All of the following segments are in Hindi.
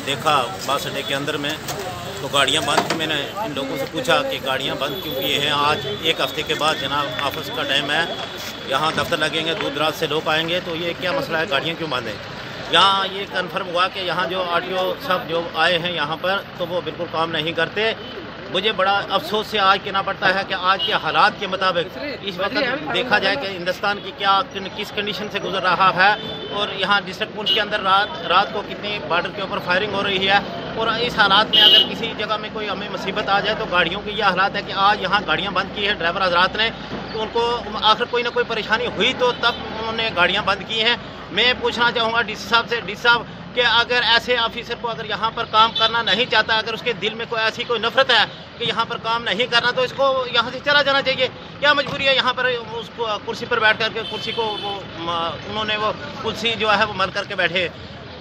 देखा बस अड्डे के अंदर में तो गाड़ियां बंद थी। मैंने इन लोगों से पूछा कि गाड़ियां बंद क्यों किए हैं। आज एक हफ्ते के बाद जनाब ऑफिस का टाइम है, यहाँ दफ्तर लगेंगे, दूर दराज से लोग आएंगे, तो ये क्या मसला है, गाड़ियाँ क्यों बंद हैं। यहाँ ये कन्फर्म हुआ कि यहाँ जो आरटीओ सब जो आए हैं यहाँ पर तो वो बिल्कुल काम नहीं करते। मुझे बड़ा अफसोस से आज कहना पड़ता है कि आज के हालात के मुताबिक इस वक्त देखा जाए कि हिंदुस्तान की किस कंडीशन से गुजर रहा है और यहाँ डिस्ट्रिक्ट पुंछ के अंदर रात को कितनी बॉर्डर के ऊपर फायरिंग हो रही है। और इस हालात में अगर किसी जगह में कोई हमें मुसीबत आ जाए तो गाड़ियों की यह हालात है कि आज यहाँ गाड़ियाँ बंद की हैं ड्राइवर हजरात ने, तो उनको आखिर कोई ना कोई परेशानी हुई तो तब उन्होंने गाड़ियाँ बंद की हैं। मैं पूछना चाहूँगा डीसी साहब से, डीसी साहब कि अगर ऐसे ऑफिसर को अगर यहाँ पर काम करना नहीं चाहता, अगर उसके दिल में कोई ऐसी कोई नफरत है कि यहाँ पर काम नहीं करना, तो इसको यहाँ से चला जाना चाहिए। क्या मजबूरी है यहाँ पर उसको कुर्सी पर बैठ करके कुर्सी को उन्होंने वो कुर्सी जो है वो मल करके बैठे।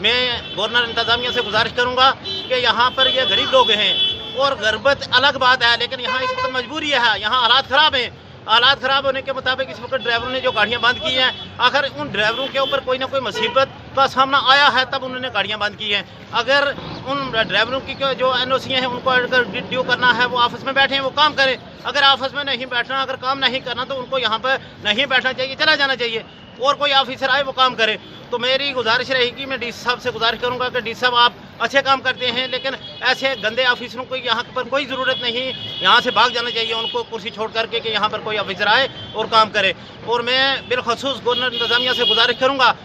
मैं गवर्नर इंतजामिया से गुजारिश करूँगा कि यहाँ पर ये गरीब लोग हैं और गुर्बत अलग बात है, लेकिन यहाँ इस वक्त मजबूरी है, यहाँ हालात ख़राब हैं। हालात ख़राब होने के मुताबिक इस वक्त ड्राइवरों ने जो गाड़ियाँ बंद की हैं, आखिर उन ड्राइवरों के ऊपर कोई ना कोई मुसीबत का सामना आया है तब उन्होंने गाड़ियाँ बंद की हैं। अगर उन ड्राइवरों की जो एनओसी हैं उनको अगर ड्यू करना है वो ऑफिस में बैठे हैं, वो काम करें। अगर ऑफिस में नहीं बैठना, अगर काम नहीं करना तो उनको यहाँ पर नहीं बैठना चाहिए, चला जाना चाहिए और कोई ऑफिसर आए वो काम करे। तो मेरी गुजारिश रहेगी, मैं डीसी साहब से गुजारिश करूंगा कि डीसी साहब आप अच्छे काम करते हैं, लेकिन ऐसे गंदे ऑफिसरों को यहाँ पर कोई ज़रूरत नहीं, यहाँ से भाग जाना चाहिए उनको कुर्सी छोड़ करके कि यहाँ पर कोई ऑफिसर आए और काम करे। और मैं बिलखसूस गवर्नर इंतजामिया से गुजारिश करूँगा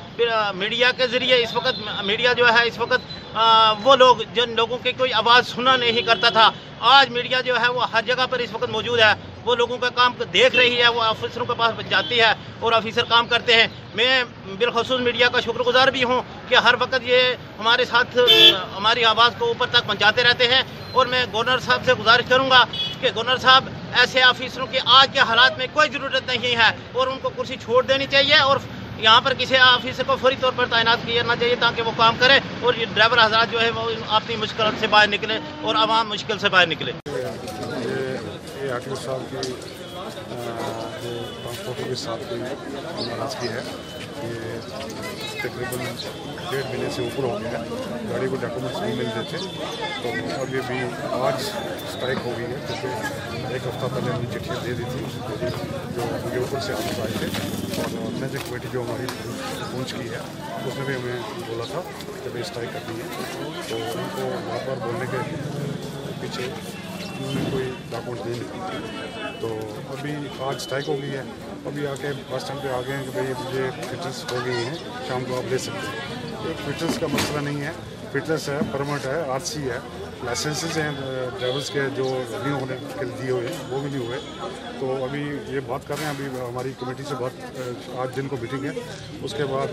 मीडिया के ज़रिए, इस वक्त मीडिया जो है इस वक्त वो लोग जिन लोगों की कोई आवाज़ सुनना नहीं करता था, आज मीडिया जो है वो हर जगह पर इस वक्त मौजूद है, वो लोगों का काम देख रही है, वो ऑफिसरों के पास जाती है और ऑफिसर काम करते हैं। मैं बिलखसूस मीडिया का शुक्रगुजार भी हूँ कि हर वक्त ये हमारे साथ हमारी आवाज़ को ऊपर तक पहुँचाते रहते हैं। और मैं गवर्नर साहब से गुजारिश करूँगा कि गवर्नर साहब ऐसे ऑफिसरों की आज के हालात में कोई ज़रूरत नहीं है और उनको कुर्सी छोड़ देनी चाहिए और यहाँ पर किसी ऑफिसर को फौरी तौर पर तैनात किया जाना चाहिए ताकि वो काम करे और ये ड्राइवर हज़रात जो है वो अपनी मुश्किल से बाहर निकले और आवाम मुश्किल से बाहर निकले। ये आरटीओ साहब की जो ट्रांसपोर्ट के साथ कोई नाराज़ की है, ये तकरीबन 1.5 महीने से ऊपर हो गया है, गाड़ी को डॉक्यूमेंट्स नहीं मिल रहे थे। तो अभी भी आज स्ट्राइक हो गई है क्योंकि एक हफ्ता पहले हमने चिट्ठी दे दी थी जो मुझे ऊपर से ऑफिस आए थे और मैनेजिंग कमेटी जो हमारी पहुँच की है उसने भी हमें बोला था कि भाई स्ट्राइक करनी है। तो उनको बार बार बोलने के पीछे उन्होंने कोई डॉक्यूमेंट नहीं निकाले। तो अभी आज स्ट्राइक हो गई है, अभी आके बस स्टैंड पे आ गए हैं कि भाई मुझे फिटनेस हो गई है, शाम को आप ले सकते हैं। एक फिटनेस का मसला नहीं है, फिटनेस है, परमिट है, आरसी है, लाइसेंसेस हैं ड्राइवर्स के जो नहीं होने के दिए हुए हैं वो भी नहीं हुए। तो अभी ये बात कर रहे हैं, अभी हमारी कमेटी से बात आज दिन को मीटिंग है, उसके बाद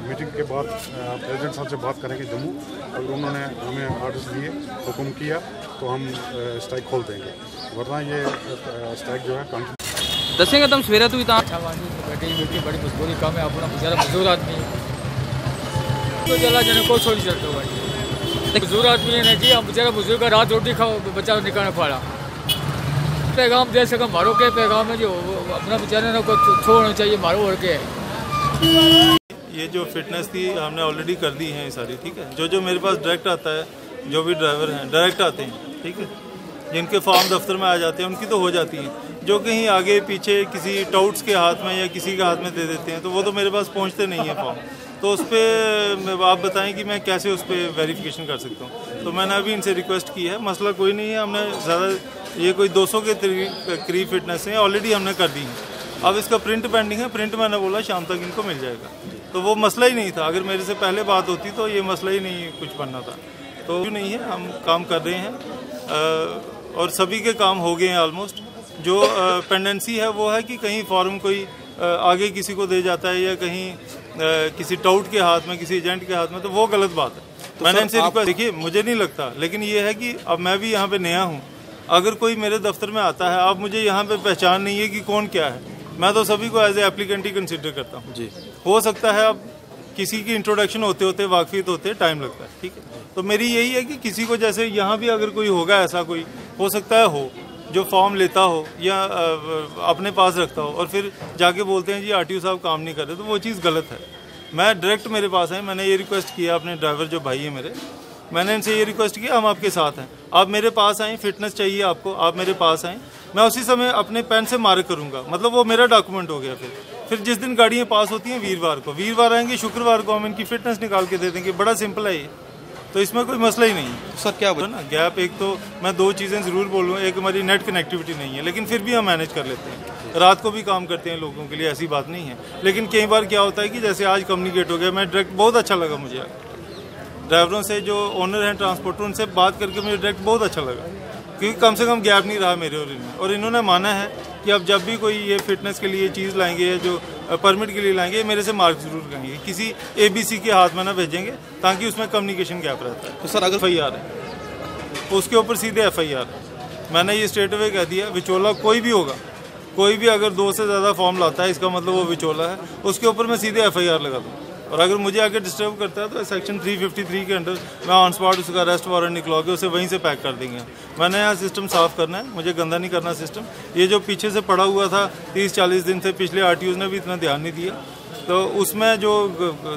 मीटिंग के बाद प्रेसिडेंट साहब से बात करेंगे जम्मू। अगर उन्होंने हमें आर्डर्स दिए, हुक्म किया तो हम स्ट्राइक खोल देंगे, वरना ये स्ट्राइक जो है कंटिन्यू दसेंगे तुम सवेरे तू बड़ी मजबूरी काम है, अपना बेचारा मजदूर आदमी तो चला जाने को छोड़ चलते भाई मजदूर आदमी है ना जी, हम बेचारा मजदूर का रात रोटी खाओ बच्चा निकालना पड़ा। पैगाम दे सके मारो के पैगाम है जो अपना बेचारे ना को छोड़ना चाहिए, मारो और के। ये जो फिटनेस थी हमने ऑलरेडी कर दी है सारी, ठीक है। जो मेरे पास डायरेक्ट आता है, जो भी ड्राइवर हैं डायरेक्ट आते हैं, ठीक है। जिनके फॉर्म दफ्तर में आ जाते हैं उनकी तो हो जाती है, जो कहीं आगे पीछे किसी टाउट्स के हाथ में या किसी के हाथ में दे देते हैं तो वो तो मेरे पास पहुंचते नहीं है फॉर्म। तो उस पर आप बताएं कि मैं कैसे उस पर वेरिफिकेशन कर सकता हूँ। तो मैंने अभी इनसे रिक्वेस्ट की है, मसला कोई नहीं है, हमने ज़्यादा ये कोई 200 के करीब फिटनेस है ऑलरेडी हमने कर दी है। अब इसका प्रिंट पेंडिंग है, प्रिंट मैंने बोला शाम तक इनको मिल जाएगा। तो वो मसला ही नहीं था, अगर मेरे से पहले बात होती तो ये मसला ही नहीं कुछ बनना था। तो नहीं है, हम काम कर रहे हैं और सभी के काम हो गए हैं ऑलमोस्ट। जो पेंडेंसी है वो है कि कहीं फॉर्म कोई आगे किसी को दे जाता है या कहीं किसी टाउट के हाथ में, किसी एजेंट के हाथ में, तो वो गलत बात है। तो मैंने इनसे रिक्वेस्ट, देखिए मुझे नहीं लगता, लेकिन ये है कि अब मैं भी यहाँ पे नया हूँ, अगर कोई मेरे दफ्तर में आता है, आप मुझे यहाँ पे पहचान नहीं है कि कौन क्या है, मैं तो सभी को एज ए एप्लीकेंट ही कंसिडर करता हूँ जी। हो सकता है अब किसी की इंट्रोडक्शन होते होते, वाकफियत होते टाइम लगता है, ठीक है। तो मेरी यही है कि किसी को जैसे यहाँ भी अगर कोई होगा ऐसा कोई, हो सकता है हो जो फॉर्म लेता हो या अपने पास रखता हो और फिर जाके बोलते हैं जी आरटीओ साहब काम नहीं कर रहे, तो वो चीज़ गलत है। मैं डायरेक्ट मेरे पास आए, मैंने ये रिक्वेस्ट किया अपने ड्राइवर जो भाई है मेरे, मैंने इनसे ये रिक्वेस्ट किया हम आपके साथ हैं, आप मेरे पास आएँ, फिटनेस चाहिए आपको, आप मेरे पास आएँ, मैं उसी समय अपने पेन से मार्क करूँगा, मतलब वो मेरा डॉक्यूमेंट हो गया। फिर जिस दिन गाड़ियाँ पास होती हैं वीरवार आएंगे, शुक्रवार को हम इनकी फिटनेस निकाल के दे देंगे। बड़ा सिंपल है ये, तो इसमें कोई मसला ही नहीं है। सर क्या ना गैप, एक तो मैं दो चीज़ें ज़रूर बोलूँ, एक हमारी नेट कनेक्टिविटी नहीं है, लेकिन फिर भी हम मैनेज कर लेते हैं, रात को भी काम करते हैं लोगों के लिए, ऐसी बात नहीं है। लेकिन कई बार क्या होता है कि जैसे आज कम्युनिकेट हो गया, मैं डायरेक्ट, बहुत अच्छा लगा मुझे ड्राइवरों से, जो ओनर हैं ट्रांसपोर्टर, उनसे बात करके मुझे डायरेक्ट बहुत अच्छा लगा, क्योंकि कम से कम गैप नहीं रहा मेरे और इनमें, और इन्होंने माना है कि अब जब भी कोई ये फिटनेस के लिए चीज़ लाएंगे या जो परमिट के लिए लाएंगे, मेरे से मार्क जरूर करेंगे, किसी ABC के हाथ में ना भेजेंगे, ताकि उसमें कम्युनिकेशन गैप रहता है। तो सर अगर FIR है उसके ऊपर सीधे FIR, मैंने ये स्ट्रेट अवे कह दिया, विचोला कोई भी होगा, कोई भी अगर 2 से ज़्यादा फॉर्म लाता है, इसका मतलब वो विचोला है, उसके ऊपर मैं सीधे FIR लगा दूँ। और अगर मुझे आगे डिस्टर्ब करता है तो सेक्शन 353 के अंडर मैं ऑन स्पॉट उसका अरेस्ट वारंट निकलवा के उसे वहीं से पैक कर देंगे। मैंने यहाँ सिस्टम साफ़ करना है, मुझे गंदा नहीं करना सिस्टम। ये जो पीछे से पड़ा हुआ था 30-40 दिन से, पिछले RTOs ने भी इतना ध्यान नहीं दिया, तो उसमें जो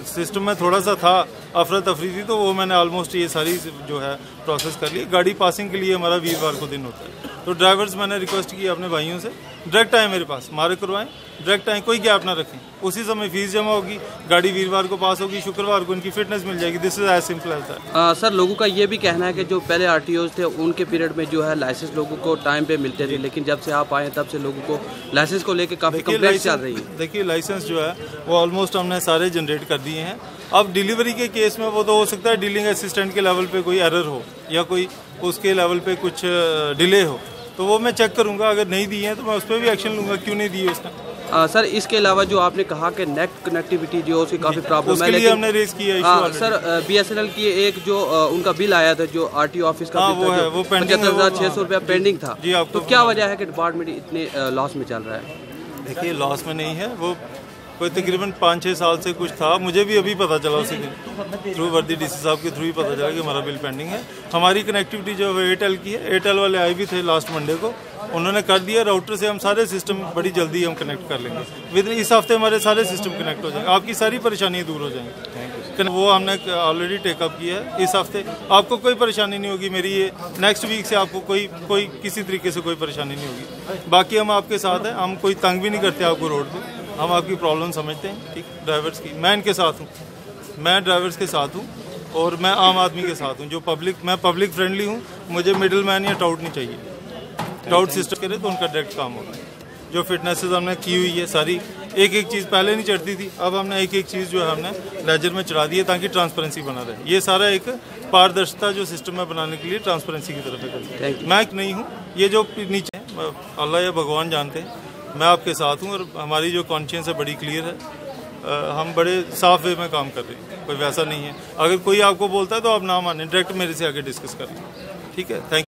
सिस्टम में थोड़ा सा था, अफरा तफरी थी, तो वो मैंने ऑलमोस्ट ये सारी जो है प्रोसेस कर ली। गाड़ी पासिंग के लिए हमारा वीरवार को दिन होता है, तो ड्राइवर्स मैंने रिक्वेस्ट की अपने भाइयों से, डायरेक्ट आए मेरे पास, मार्क करवाएं, डायरेक्ट आए, कोई गैप ना रखें, उसी समय फीस जमा होगी, गाड़ी वीरवार को पास होगी, शुक्रवार को इनकी फिटनेस मिल जाएगी। This is as simple as that. Sir लोगों का ये भी कहना है कि जो पहले RTOs थे उनके पीरियड में जो है लाइसेंस लोगों को टाइम पे मिलते थे, लेकिन जब से आप आए तब से लोगों को लाइसेंस को लेकर काफ़ी कंप्लेंट चल रही है। देखिए लाइसेंस जो है वो ऑलमोस्ट हमने सारे जनरेट कर दिए हैं। अब डिलीवरी के केस में वो तो हो सकता है डीलिंग असिस्टेंट के लेवल पे कोई एरर हो या कोई उसके लेवल पे कुछ डिले हो, तो वो मैं चेक करूंगा, अगर नहीं दी है तो मैं उस पर भी एक्शन लूंगा, क्यों नहीं दी है उसने। सर इसके अलावा जो आपने कहा कि नेट कनेक्टिविटी जो उसकी काफ़ी प्रॉब्लम है, लेकिन हमने रेज किया इशू सर BSNL की एक जो उनका बिल आया था जो RTO ऑफिस का, वो 75,600 रुपया पेंडिंग था, तो क्या वजह है कि डिपार्टमेंट इतने लॉस में चल रहा है? देखिए लॉस में नहीं है, वो कोई तकरीबन 5-6 साल से कुछ था, मुझे भी अभी पता चला उसी दिन थ्रू वर्दी DC साहब के थ्रू ही पता चला कि हमारा बिल पेंडिंग है। हमारी कनेक्टिविटी जो है एयरटेल की है, एयरटेल वाले आए भी थे लास्ट मंडे को, उन्होंने कर दिया, राउटर से हम सारे सिस्टम बड़ी जल्दी हम कनेक्ट कर लेंगे, विद इस हफ्ते हमारे सारे सिस्टम कनेक्ट हो जाएंगे, आपकी सारी परेशानियाँ दूर हो जाएंगी। वो हमने ऑलरेडी टेकअप किया है, इस हफ्ते आपको कोई परेशानी नहीं होगी मेरी, ये नेक्स्ट वीक से आपको कोई किसी तरीके से कोई परेशानी नहीं होगी। बाकी हम आपके साथ हैं, हम कोई तंग भी नहीं करते आपको रोड पर, हम आपकी प्रॉब्लम समझते हैं, ठीक, ड्राइवर्स की, मैं इनके साथ हूँ, मैं ड्राइवर्स के साथ हूँ, और मैं आम आदमी के साथ हूँ, जो मैं पब्लिक फ्रेंडली हूँ, मुझे मिडिल मैन या टाउट नहीं चाहिए। टाउट सिस्टम करे तो उनका डायरेक्ट काम होगा। जो फिटनेसेस हमने की हुई है सारी, एक चीज़ पहले नहीं चढ़ती थी, अब हमने एक चीज़ जो है हमने लेजर में चढ़ा दी है, ताकि ट्रांसपेरेंसी बना रहे। ये सारा एक पारदर्शिता जो सिस्टम में बनाने के लिए ट्रांसपेरेंसी की तरफ है। मैं नहीं हूँ, ये जो नीचे है अल्लाह या भगवान जानते हैं, मैं आपके साथ हूँ, और हमारी जो कॉन्शियंस है बड़ी क्लियर है, हम बड़े साफ वे में काम कर रहे हैं, कोई वैसा नहीं है। अगर कोई आपको बोलता है तो आप ना माने, डायरेक्ट मेरे से आगे डिस्कस कर लें, ठीक है। Thank you.